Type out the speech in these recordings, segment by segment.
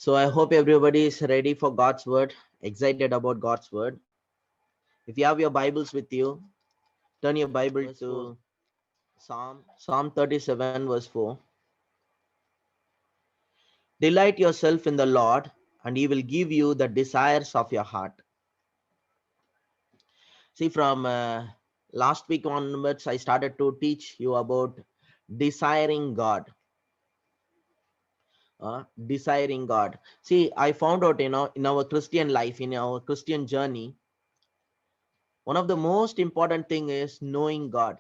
So I hope everybody is ready for God's word, excited about God's word. If you have your Bibles with you, turn your Bible to Psalm 37, verse 4. Delight yourself in the Lord, and he will give you the desires of your heart. See, from last week onwards, I started to teach you about desiring God. Desiring God. See, I found out, in our Christian life, in our Christian journey, one of the most important thing is knowing God,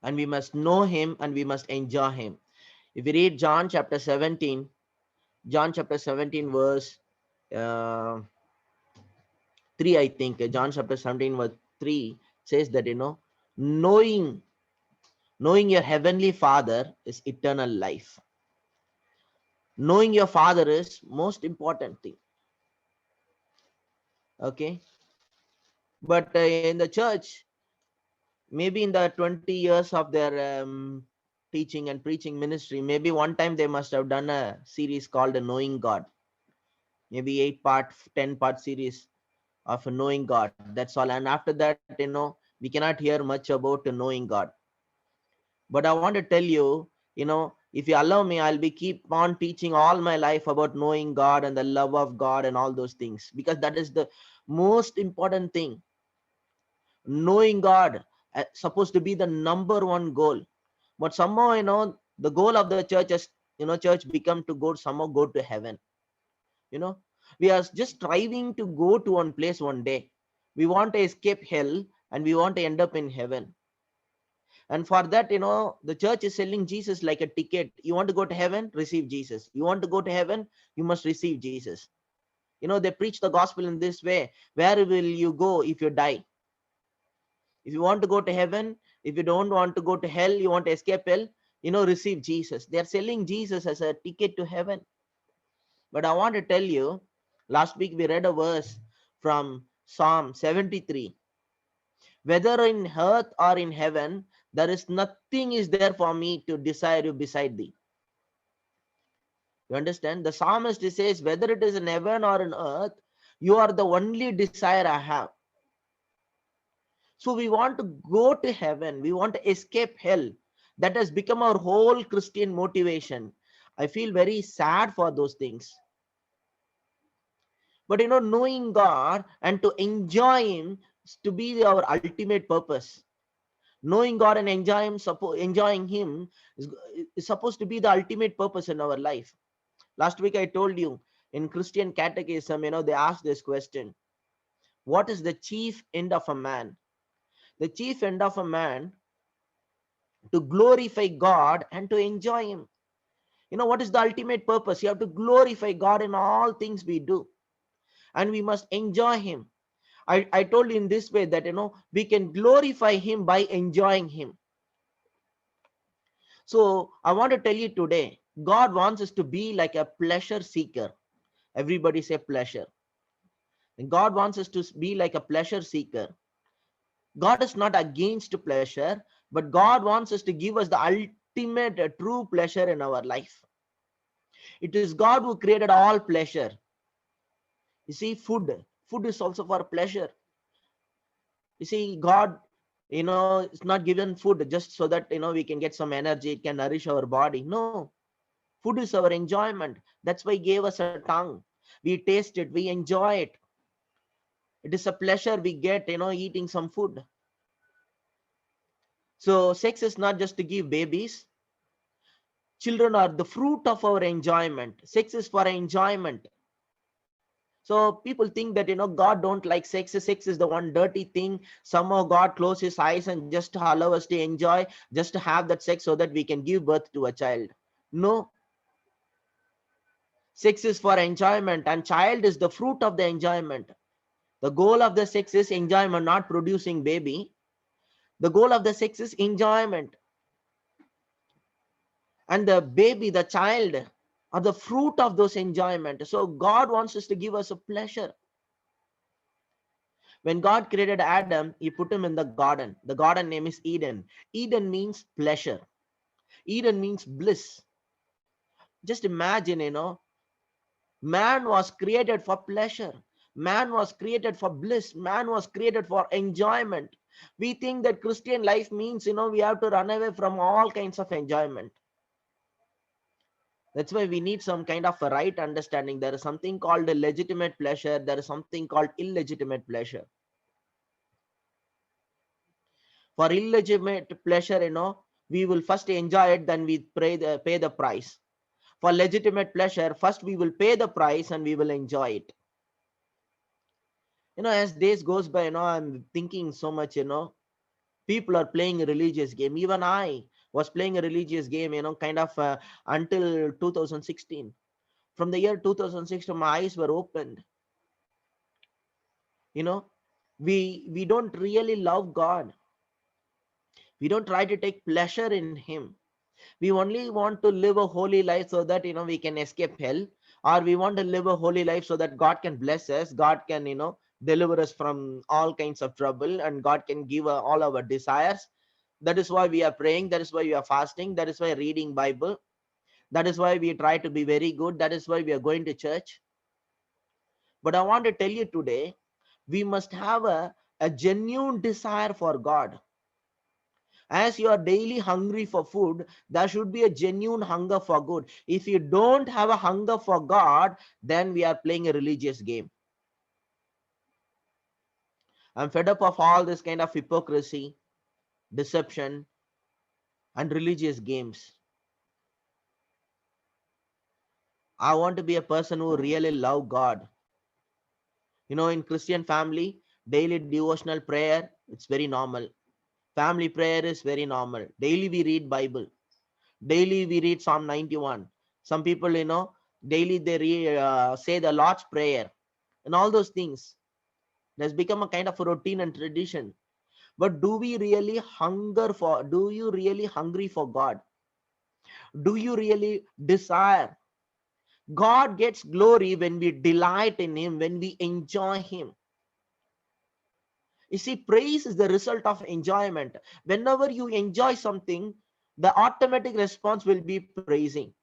and we must know him and we must enjoy him. If we read John chapter 17, verse uh, 3, I think, John chapter 17 verse 3 says that, knowing knowing your heavenly Father is eternal life. Knowing your Father is most important thing. Okay, but in the church, maybe in the 20 years of their teaching and preaching ministry, maybe one time they must have done a series called Knowing God, maybe 8 part 10 part series of knowing God. That's all. And after that, we cannot hear much about knowing God. But I want to tell you, if you allow me, I'll be keep on teaching all my life about knowing God and the love of God and all those things, because that is the most important thing. Knowing God supposed to be the number one goal. But somehow, the goal of the church is, church become to go somehow go to heaven. you know we are just striving to go to one place one day. We want to escape hell and we want to end up in heaven. And for that, the church is selling Jesus like a ticket. You want to go to heaven, receive Jesus. You want to go to heaven, you must receive Jesus. They preach the gospel in this way. Where will you go if you die? If you want to go to heaven, if you don't want to go to hell, you want to escape hell, receive Jesus. They are selling Jesus as a ticket to heaven. But I want to tell you, last week we read a verse from Psalm 73. Whether in earth or in heaven, there is nothing is there for me to desire you beside thee. You understand? The psalmist says, whether it is in heaven or in earth, you are the only desire I have. So we want to go to heaven. We want to escape hell. That has become our whole Christian motivation. I feel very sad for those things. But knowing God and to enjoy him to be our ultimate purpose. Knowing God and enjoying him is supposed to be the ultimate purpose in our life. Last week I told you, in Christian catechism, they asked this question: what is the chief end of a man? The chief end of a man to glorify God and to enjoy him. What is the ultimate purpose? You have to glorify God in all things we do, and we must enjoy him. I told you in this way that we can glorify him by enjoying him. So I want to tell you today, God wants us to be like a pleasure seeker. Everybody say pleasure. And God wants us to be like a pleasure seeker. God is not against pleasure, but God wants us to give us the ultimate true pleasure in our life. It is God who created all pleasure. You see, food is also for pleasure. You see, God, it's not given food just so that, we can get some energy, it can nourish our body. No, food is our enjoyment. That's why he gave us a tongue. We taste it, we enjoy it. It is a pleasure we get, eating some food. So sex is not just to give babies. Children are the fruit of our enjoyment. Sex is for enjoyment. So people think that, God don't like sex. Sex is the one dirty thing. Somehow God close his eyes and just allow us to enjoy, just to have that sex so that we can give birth to a child. No. Sex is for enjoyment, and child is the fruit of the enjoyment. The goal of the sex is enjoyment, not producing baby. The goal of the sex is enjoyment. And the baby, the child, are the fruit of those enjoyment. So God wants us to give us a pleasure. When God created Adam, he put him in the garden. The garden name is Eden. Eden means pleasure. Eden means bliss. Just imagine, Man was created for pleasure. Man was created for bliss. Man was created for enjoyment. We think that Christian life means, we have to run away from all kinds of enjoyment. That's why we need some kind of a right understanding. There is something called a legitimate pleasure. There is something called illegitimate pleasure. For illegitimate pleasure, we will first enjoy it, then we pay the price. For legitimate pleasure, first we will pay the price and we will enjoy it. As days goes by, I'm thinking so much, people are playing a religious game. Even I was playing a religious game, kind of until 2016. From the year 2016, my eyes were opened. you know we don't really love God. We don't try to take pleasure in him. We only want to live a holy life so that we can escape hell, or we want to live a holy life so that God can bless us, God can deliver us from all kinds of trouble, and God can give all our desires. That is why we are praying, that is why we are fasting, that is why reading Bible, that is why we try to be very good, that is why we are going to church. But I want to tell you today, we must have a genuine desire for God. As you are daily hungry for food, there should be a genuine hunger for good. If you don't have a hunger for God, then we are playing a religious game. I'm fed up of all this kind of hypocrisy, deception, and religious games. I want to be a person who really love God. In Christian family, daily devotional prayer, it's very normal. Family prayer is very normal. Daily we read Bible. Daily we read Psalm 91. Some people, daily they say the Lord's Prayer and all those things. It has become a kind of a routine and tradition. But do you really hungry for God? Do you really desire? God gets glory when we delight in him, when we enjoy him. You see, praise is the result of enjoyment. Whenever you enjoy something, the automatic response will be praising.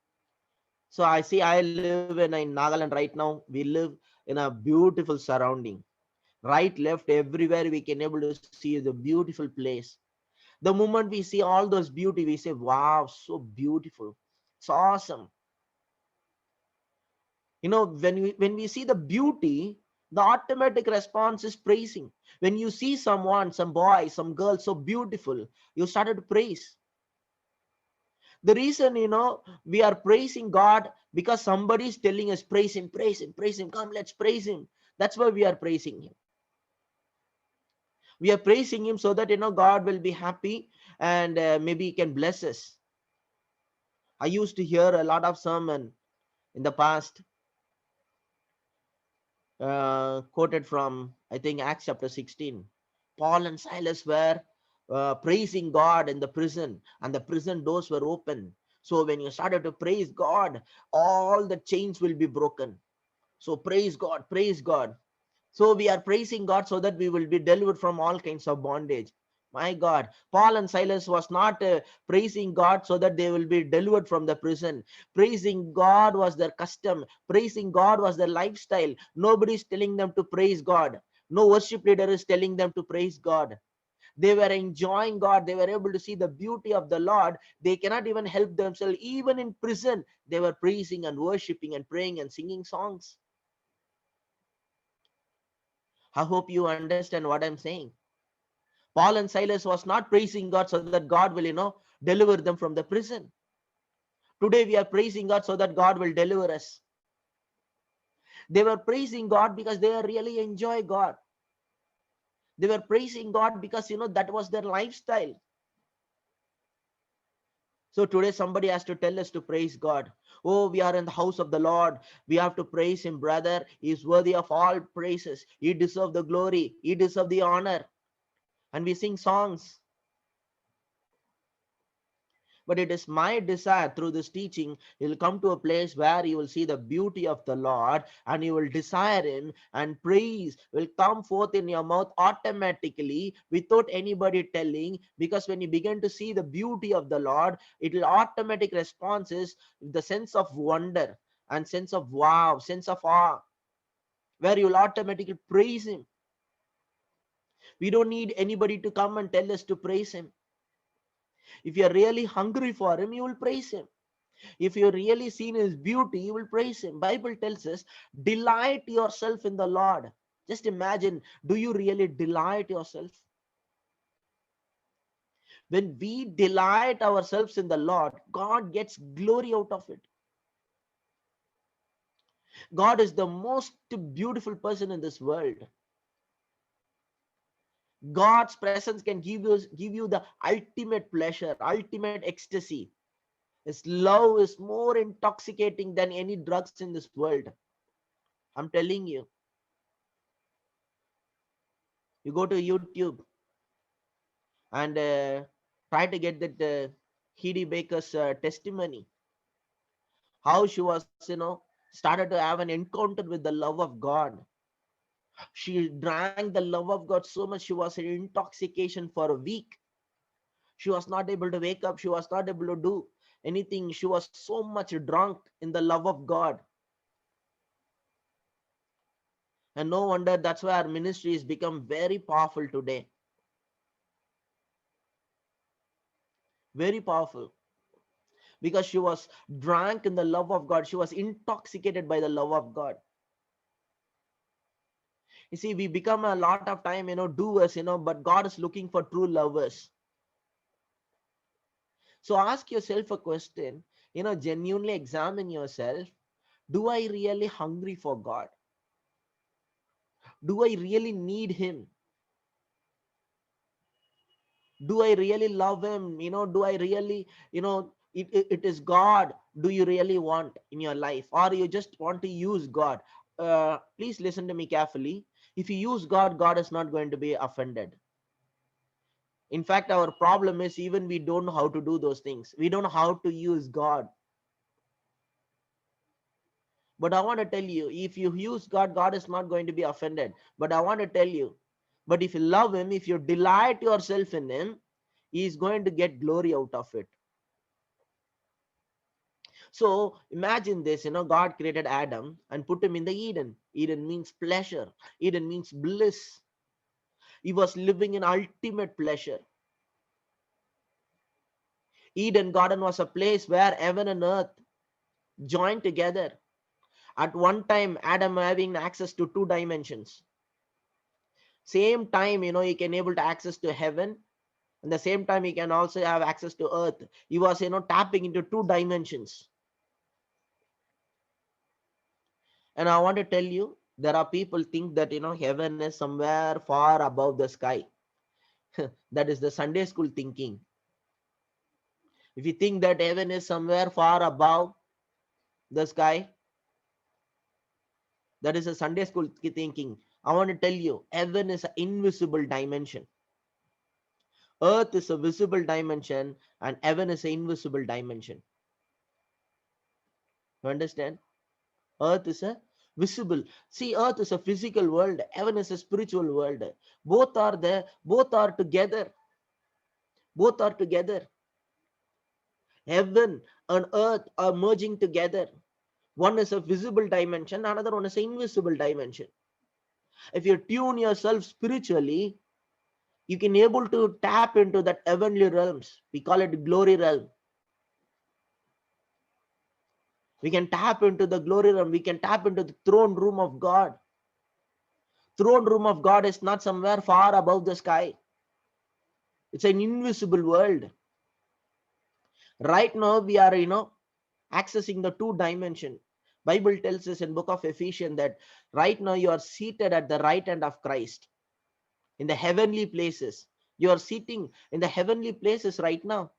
So I live in Nagaland right now. We live in a beautiful surrounding. Right, left, everywhere we can able to see the beautiful place. The moment we see all those beauty, we say, wow, so beautiful. It's awesome. When we see the beauty, the automatic response is praising. When you see someone, some boy, some girl so beautiful, you started to praise. The reason we are praising God, because somebody is telling us, praise him, praise him, praise him, come, let's praise him. That's why we are praising him. We are praising him so that God will be happy, and maybe he can bless us. I used to hear a lot of sermon in the past, quoted from, I think, Acts chapter 16. Paul and Silas were praising God in the prison, and the prison doors were open. So when you started to praise God, all the chains will be broken. So praise God, praise God. So we are praising God so that we will be delivered from all kinds of bondage. My God, Paul and Silas was not praising God so that they will be delivered from the prison. Praising God was their custom. Praising God was their lifestyle. Nobody is telling them to praise God. No worship leader is telling them to praise God. They were enjoying God. They were able to see the beauty of the Lord. They cannot even help themselves. Even in prison, they were praising and worshiping and praying and singing songs. I hope you understand what I'm saying. Paul and Silas was not praising God so that God will, deliver them from the prison. Today we are praising God so that God will deliver us. They were praising God because they really enjoy God. They were praising God because, that was their lifestyle. So today somebody has to tell us to praise God. Oh, we are in the house of the Lord. We have to praise him, brother. He is worthy of all praises. He deserves the glory. He deserves the honor. And we sing songs. But it is my desire through this teaching, you'll come to a place where you will see the beauty of the Lord and you will desire him, and praise will come forth in your mouth automatically without anybody telling. Because when you begin to see the beauty of the Lord, it will automatic responses, the sense of wonder. and sense of wow, sense of awe, where you'll automatically praise him. We don't need anybody to come and tell us to praise him. If you're really hungry for him, you will praise him. If you're really seen his beauty, you will praise him. Bible tells us, delight yourself in the Lord. Just imagine, do you really delight yourself? When we delight ourselves in the Lord, God gets glory out of it. God is the most beautiful person in this world. God's presence can give you the ultimate pleasure, ultimate ecstasy. His love is more intoxicating than any drugs in this world. I'm telling you. You go to YouTube and try to get that Hedy Baker's testimony. How she was, started to have an encounter with the love of God. She drank the love of God so much, she was in intoxication for a week. She was not able to wake up. She was not able to do anything. She was so much drunk in the love of God. And no wonder that's why our ministry has become very powerful today. Very powerful. Because she was drunk in the love of God. She was intoxicated by the love of God. You see, we become a lot of time, doers, but God is looking for true lovers. So ask yourself a question, genuinely examine yourself. Do I really hungry for God? Do I really need him? Do I really love him? Do I really, it is God do you really want in your life, or you just want to use God? Please listen to me carefully. If you use God, God is not going to be offended. In fact, our problem is even we don't know how to do those things. We don't know how to use God. But I want to tell you, if you use God, God is not going to be offended. But I want to tell you, but if you love him, if you delight yourself in him, he is going to get glory out of it. So imagine this, God created Adam and put him in the Eden. Eden means pleasure. Eden means bliss. He was living in ultimate pleasure. Eden garden was a place where heaven and earth joined together. At one time, Adam having access to two dimensions. Same time, he can able to access to heaven. And the same time, he can also have access to earth. He was, tapping into two dimensions. And I want to tell you, there are people think that, heaven is somewhere far above the sky. That is the Sunday school thinking. If you think that heaven is somewhere far above the sky, that is a Sunday school thinking. I want to tell you, heaven is an invisible dimension. Earth is a visible dimension and heaven is an invisible dimension. You understand? Earth is a visible. See, earth is a physical world. Heaven is a spiritual world. Both are there. Both are together. Both are together. Heaven and earth are merging together. One is a visible dimension, another one is an invisible dimension. If you tune yourself spiritually, you can able to tap into that heavenly realms. We call it glory realm. We can tap into the glory realm. We can tap into the throne room of God. Throne room of God is not somewhere far above the sky. It's an invisible world. Right now we are, accessing the two dimension. Bible tells us in book of Ephesians that right now you are seated at the right hand of Christ in the heavenly places. You are sitting in the heavenly places right now.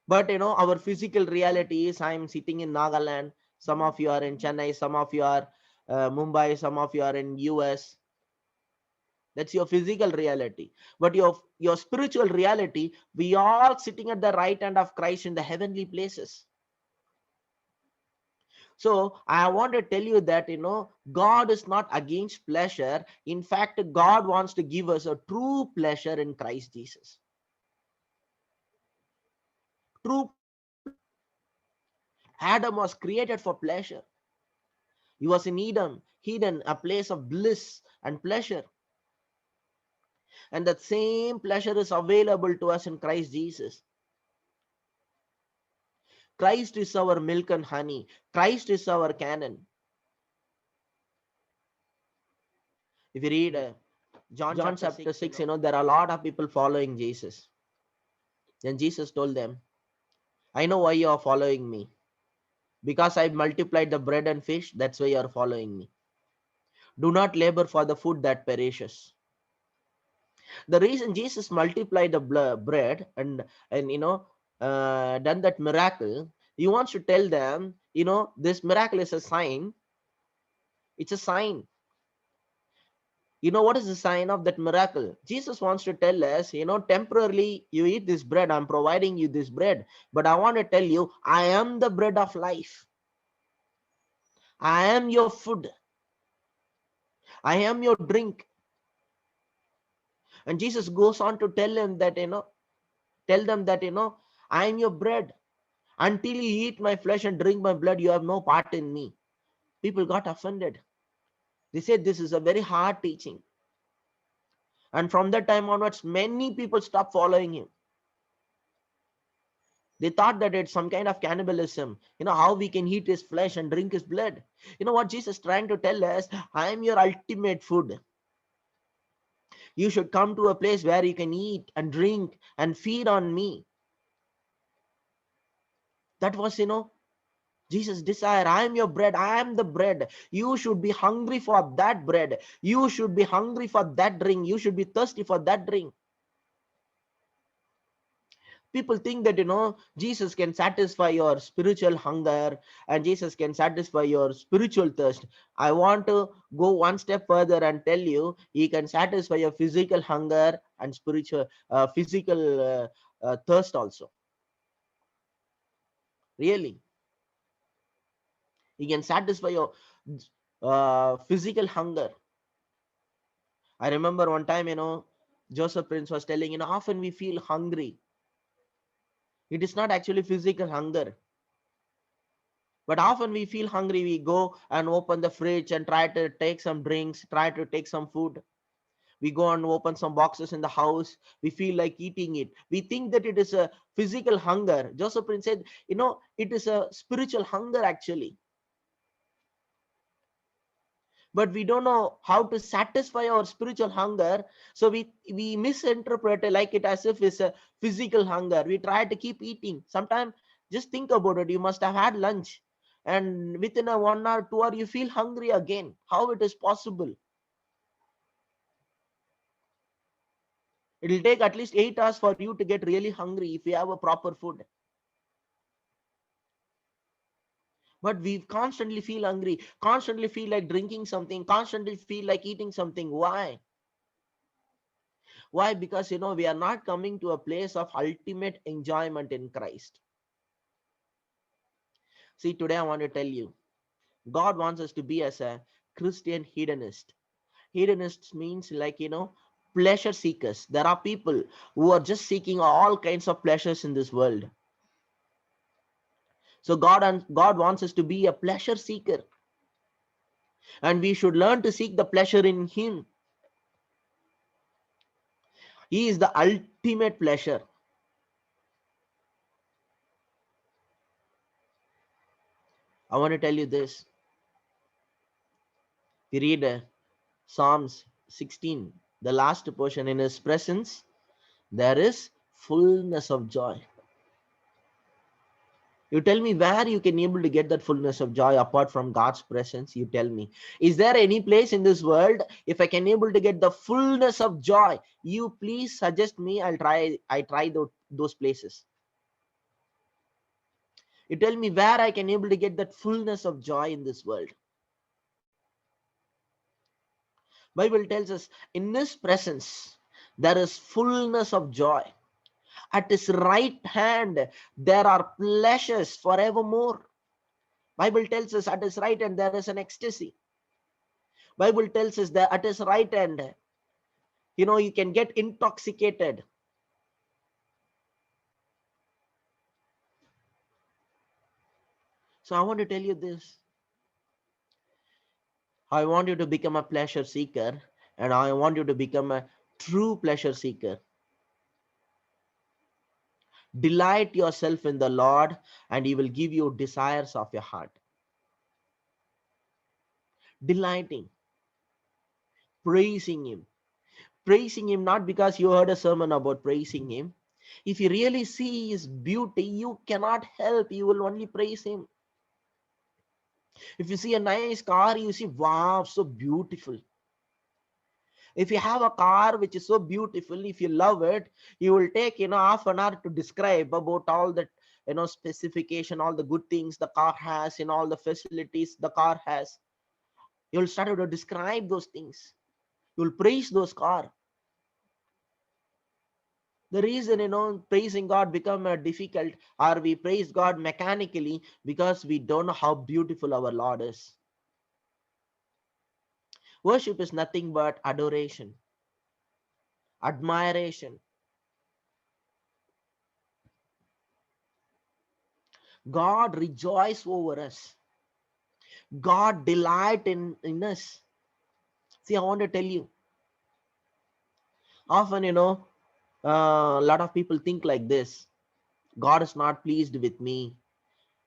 But our physical reality is I am sitting in Nagaland. Some of you are in Chennai. Some of you are Mumbai. Some of you are in US. That's your physical reality. But your spiritual reality, we are sitting at the right hand of Christ in the heavenly places. So I want to tell you that, God is not against pleasure. In fact, God wants to give us a true pleasure in Christ Jesus. True pleasure. Adam was created for pleasure. He was in Eden, a place of bliss and pleasure. And that same pleasure is available to us in Christ Jesus. Christ is our milk and honey. Christ is our canon. If you read John chapter 6, there are a lot of people following Jesus. Then Jesus told them, I know why you are following me. Because I multiplied the bread and fish, that's why you are following me. Do not labor for the food that perishes. The reason Jesus multiplied the bread and done that miracle, he wants to tell them, this miracle is a sign. It's a sign. What is the sign of that miracle? Jesus wants to tell us, temporarily you eat this bread, I'm providing you this bread, but I want to tell you, I am the bread of life. I am your food. I am your drink. And Jesus goes on to tell them that, I am your bread. Until you eat my flesh and drink my blood, you have no part in me. People got offended. They said this is a very hard teaching. And from that time onwards, many people stopped following him. They thought that it's some kind of cannibalism. How we can eat his flesh and drink his blood. What Jesus is trying to tell us, I am your ultimate food. You should come to a place where you can eat and drink and feed on me. That was, Jesus' desire. I am your bread. I am the bread. You should be hungry for that bread. You should be hungry for that drink. You should be thirsty for that drink. People think that, Jesus can satisfy your spiritual hunger and Jesus can satisfy your spiritual thirst. I want to go one step further and tell you, he can satisfy your physical hunger and physical thirst also. Really. He can satisfy your physical hunger. I remember one time, Joseph Prince was telling, often we feel hungry. It is not actually physical hunger. But often we feel hungry, we go and open the fridge and try to take some drinks, try to take some food. We go and open some boxes in the house. We feel like eating it. We think that it is a physical hunger. Joseph Prince said, it is a spiritual hunger actually. But we don't know how to satisfy our spiritual hunger. So we misinterpret it like it as if it's a physical hunger. We try to keep eating. Sometimes just think about it. You must have had lunch and within a 1 hour, 2 hour, you feel hungry again. How it is possible? It will take at least 8 hours for you to get really hungry if you have a proper food. But we constantly feel hungry, constantly feel like drinking something, constantly feel like eating something. Why? Why? Because, we are not coming to a place of ultimate enjoyment in Christ. See, today I want to tell you, God wants us to be as a Christian hedonist. Hedonists means like, pleasure seekers. There are people who are just seeking all kinds of pleasures in this world. So God wants us to be a pleasure seeker. And we should learn to seek the pleasure in him. He is the ultimate pleasure. I want to tell you this. We read Psalms 16, the last portion. In his presence, there is fullness of joy. You tell me where you can able to get that fullness of joy apart from God's presence. You tell me, is there any place in this world if I can able to get the fullness of joy? You please suggest me. I try those places. You tell me where I can able to get that fullness of joy in this world. Bible tells us in his presence there is fullness of joy. At his right hand there are pleasures forevermore. Bible tells us at his right hand there is an ecstasy. Bible tells us that at his right hand, you can get intoxicated. So I want to tell you this. I want you to become a pleasure seeker, and I want you to become a true pleasure seeker. Delight yourself in the Lord, and He will give you desires of your heart. Delighting, praising Him. Praising Him not because you heard a sermon about praising Him. If you really see His beauty, you cannot help. You will only praise Him. If you see a nice car, you see, wow, so beautiful. If you have a car which is so beautiful, if you love it, you will take half an hour to describe about all the specification, all the good things the car has, and all the facilities the car has. You'll start to describe those things. You'll praise those car. The reason praising God become difficult, or we praise God mechanically, because we don't know how beautiful our Lord is. Worship is nothing but adoration, admiration. God rejoice over us. God delight in us. See, I want to tell you, often a lot of people think like this: God is not pleased with me.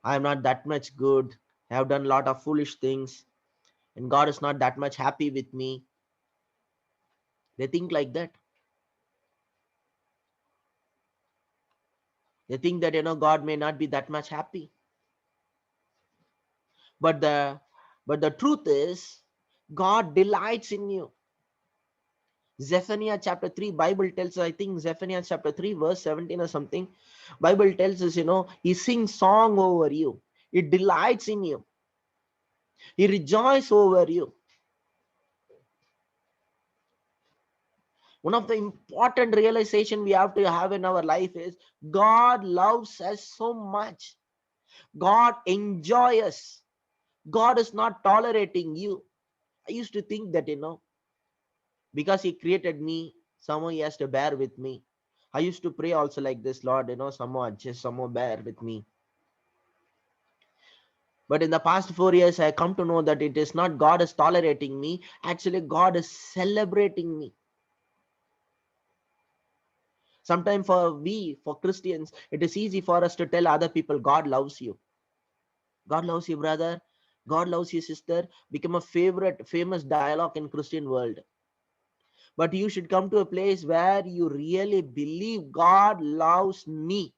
I am not that much good. I have done a lot of foolish things, and God is not that much happy with me. They think like that. They think that God may not be that much happy. But the truth is, God delights in you. Zephaniah chapter 3, Bible tells, I think Zephaniah chapter 3 verse 17 or something, Bible tells us, He sings song over you. He delights in you. He rejoices over you. One of the important realization we have to have in our life is God loves us so much. God enjoys us. God is not tolerating you. I used to think that, because He created me, somehow He has to bear with me. I used to pray also like this: Lord, somehow adjust, somehow bear with me. But in the past 4 years, I come to know that it is not God is tolerating me. Actually, God is celebrating me. Sometimes for Christians, it is easy for us to tell other people, God loves you. God loves you, brother. God loves you, sister. Become a famous dialogue in Christian world. But you should come to a place where you really believe God loves me.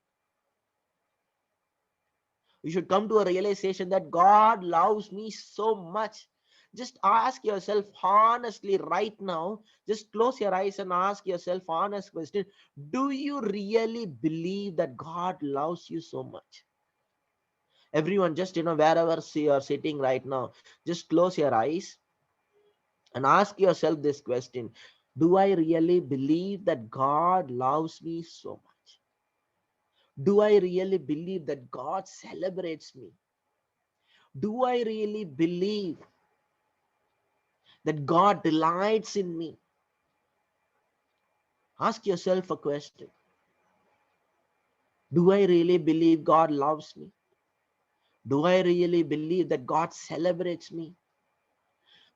You should come to a realization that God loves me so much. Just ask yourself honestly right now. Just close your eyes and ask yourself honest question. Do you really believe that God loves you so much? Everyone, just wherever you are sitting right now, just close your eyes and ask yourself this question. Do I really believe that God loves me so much? Do I really believe that God celebrates me? Do I really believe that God delights in me? Ask yourself a question. Do I really believe God loves me? Do I really believe that God celebrates me?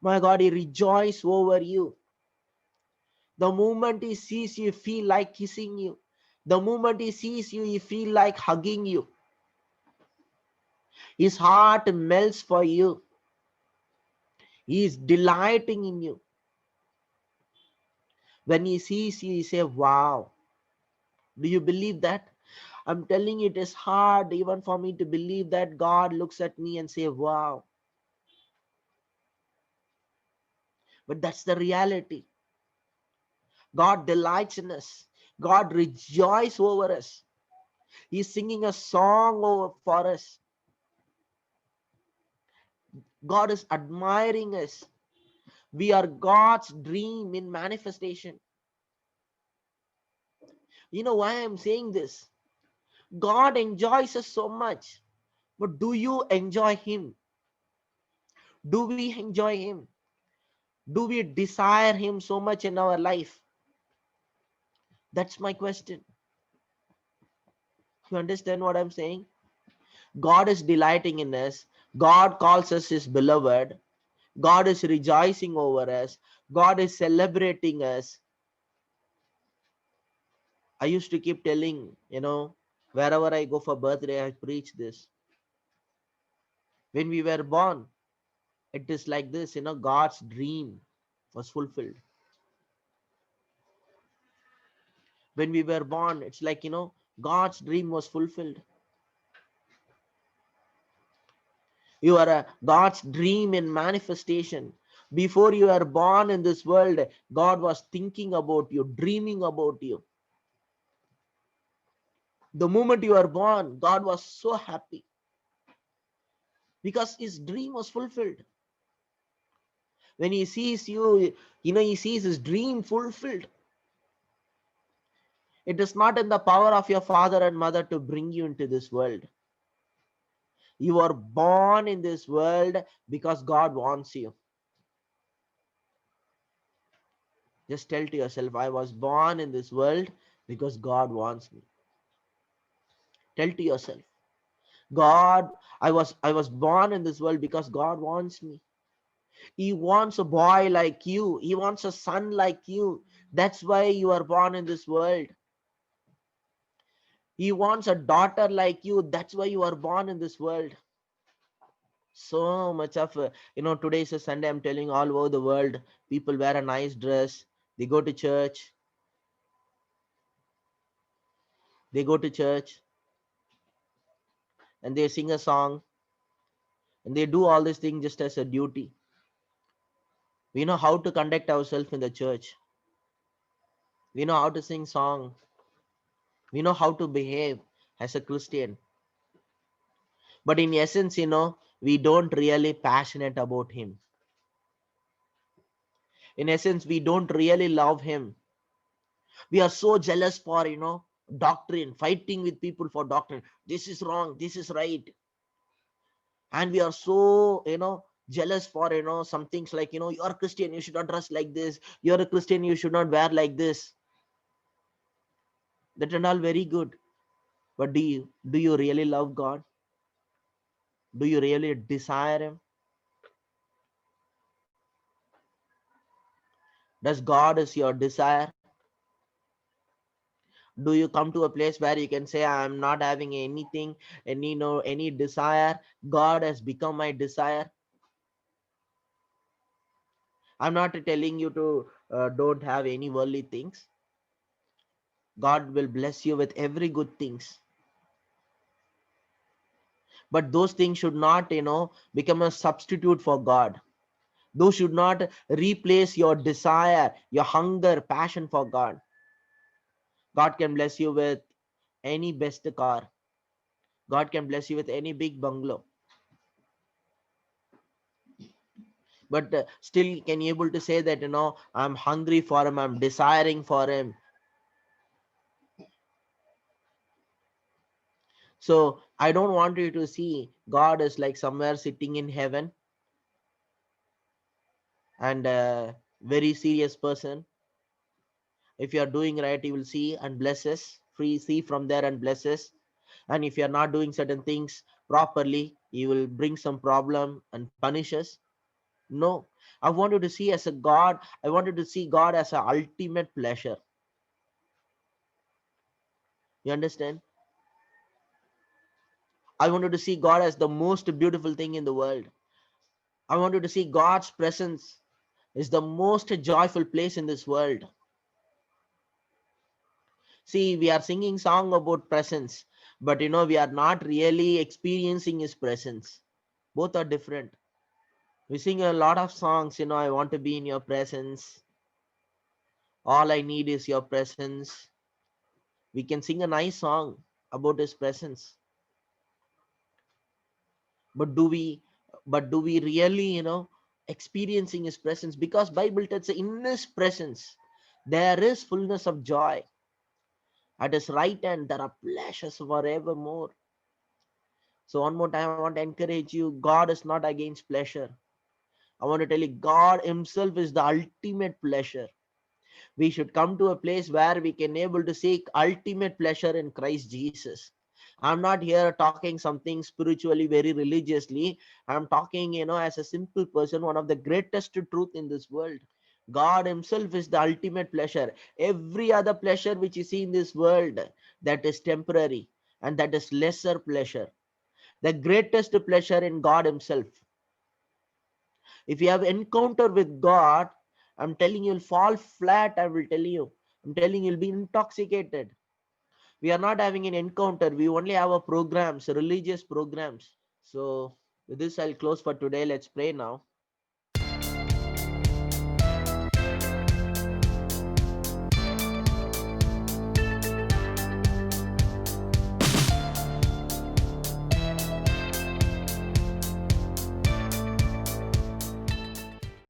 My God, He rejoices over you. The moment He sees you, feel like kissing you. The moment He sees you, He feel like hugging you. His heart melts for you. He is delighting in you. When He sees you, He say, wow. Do you believe that? I'm telling you, it is hard even for me to believe that God looks at me and say, wow. But that's the reality. God delights in us. God rejoices over us. He's singing a song for us. God is admiring us. We are God's dream in manifestation. You know why I'm saying this? God enjoys us so much. But do you enjoy Him? Do we enjoy Him? Do we desire Him so much in our life? That's my question. You understand what I'm saying? God is delighting in us. God calls us his beloved. God is rejoicing over us. God is celebrating us. I used to keep telling, wherever I go for birthday, I preach this. When we were born, it is like this, God's dream was fulfilled. When we were born, it's like, God's dream was fulfilled. You are a God's dream in manifestation. Before you are born in this world, God was thinking about you, dreaming about you. The moment you are born, God was so happy because his dream was fulfilled. When he sees you, he sees his dream fulfilled. It is not in the power of your father and mother to bring you into this world. You are born in this world because God wants you. Just tell to yourself, I was born in this world because God wants me. Tell to yourself, God, I was born in this world because God wants me. He wants a boy like you. He wants a son like you. That's why you are born in this world. He wants a daughter like you. That's why you are born in this world. So much of, today is a Sunday. I'm telling all over the world, people wear a nice dress. They go to church. They go to church and they sing a song and they do all these things just as a duty. We know how to conduct ourselves in the church. We know how to sing song. We know how to behave as a Christian. But in essence, we don't really passionate about him. In essence, we don't really love him. We are so jealous for, doctrine, fighting with people for doctrine. This is wrong, this is right. And we are so, jealous for, some things like, you're a Christian, you should not dress like this. You're a Christian, you should not wear like this. That and all very good. But do you really love God? Do you really desire him? Does God is your desire? Do you come to a place where you can say, I'm not having anything, any desire? God has become my desire. I'm not telling you to don't have any worldly things. God will bless you with every good things. But those things should not, become a substitute for God. Those should not replace your desire, your hunger, passion for God. God can bless you with any best car. God can bless you with any big bungalow. But still can you able to say that, I'm hungry for him, I'm desiring for him. So I don't want you to see God is like somewhere sitting in heaven and a very serious person. If you are doing right, he will see and blesses, see from there and blesses. And if you are not doing certain things properly, he will bring some problem and punish us. No, I want you to see as a God. I wanted to see God as an ultimate pleasure. You understand? I wanted to see God as the most beautiful thing in the world. I wanted to see God's presence is the most joyful place in this world. See, we are singing song about presence, but we are not really experiencing his presence. Both are different. We sing a lot of songs, I want to be in your presence. All I need is your presence. We can sing a nice song about his presence. But do we really, experiencing his presence? Because Bible tells in his presence there is fullness of joy. At his right hand there are pleasures forevermore. So one more time, I want to encourage you, God is not against pleasure. I want to tell you, God himself is the ultimate pleasure. We should come to a place where we can able to seek ultimate pleasure in Christ Jesus. I'm not here talking something spiritually, very religiously. I'm talking, as a simple person, one of the greatest truth in this world. God Himself is the ultimate pleasure. Every other pleasure which you see in this world, that is temporary and that is lesser pleasure. The greatest pleasure in God Himself. If you have encounter with God, I'm telling you, you'll fall flat. I will tell you. I'm telling you, you'll be intoxicated. We are not having an encounter. We only have a programs, religious programs. So with this, I'll close for today. Let's pray now.